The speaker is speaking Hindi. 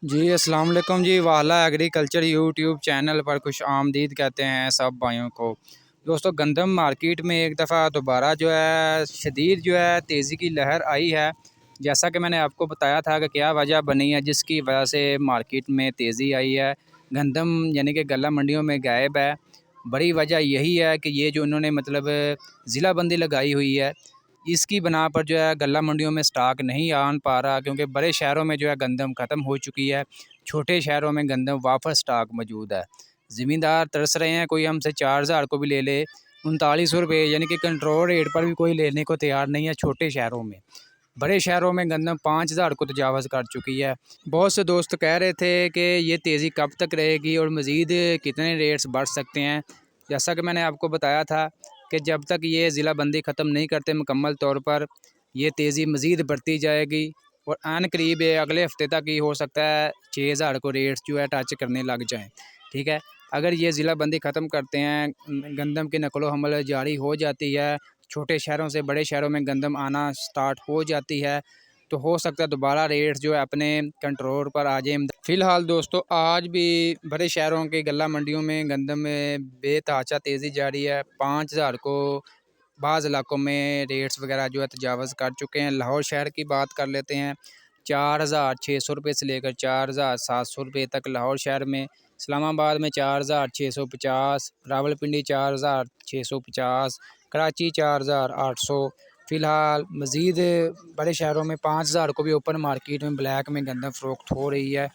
जी अस्सलाम वालेकुम जी। वाला एग्रीकल्चर यूट्यूब चैनल पर खुश आमदीद कहते हैं सब भाइयों को। दोस्तों, गंदम मार्केट में एक दफ़ा दोबारा जो है शदीद जो है तेज़ी की लहर आई है। जैसा कि मैंने आपको बताया था कि क्या वजह बनी है जिसकी वजह से मार्केट में तेज़ी आई है। गंदम यानी कि गल्ला मंडियों में गायब है। बड़ी वजह यही है कि ये जो उन्होंने मतलब ज़िलाबंदी लगाई हुई है, इसकी बना पर जो है गल्ला मंडियों में स्टॉक नहीं आन पा रहा, क्योंकि बड़े शहरों में जो है गंदम ख़त्म हो चुकी है। छोटे शहरों में गंदम वापस स्टॉक मौजूद है। ज़मींदार तरस रहे हैं, कोई हमसे 4000 को भी ले ले, 3900 रुपये यानी कि कंट्रोल रेट पर भी कोई लेने को तैयार नहीं है छोटे शहरों में। बड़े शहरों में गंदम 5000 को तजावज़ कर चुकी है। बहुत से दोस्त कह रहे थे कि ये तेज़ी कब तक रहेगी और मज़ीद कितने रेट्स बढ़ सकते हैं। जैसा कि मैंने आपको बताया था कि जब तक ये ज़िलाबंदी ख़त्म नहीं करते मुकम्मल तौर पर, ये तेज़ी मज़ीद बढ़ती जाएगी और आन करीब अगले हफ़्ते तक ही हो सकता है 6000 को रेट्स जो है टच करने लग जाएँ। ठीक है, अगर ये ज़िलाबंदी ख़त्म करते हैं, गंदम की नकलो हमल जारी हो जाती है, छोटे शहरों से बड़े शहरों में गंदम आना स्टार्ट हो जाती है, तो हो सकता है दोबारा रेट्स जो है अपने कंट्रोल पर आ जाए। फ़िलहाल दोस्तों, आज भी बड़े शहरों के गल्ला मंडियों में गंदम में बेतहाशा तेज़ी जारी है। 5000 को बाज़ इलाकों में रेट्स वगैरह जो है तजावज़ कर चुके हैं। लाहौर शहर की बात कर लेते हैं, 4600 रुपये से लेकर 4700 रुपये तक लाहौर शहर में। इस्लामाबाद में 4650, रावलपिंडी 4650, कराची 4800। फ़िलहाल मज़ीद बड़े शहरों में 5000 को भी ओपन मार्केट में ब्लैक में गंदम फ़रोख्त हो रही है।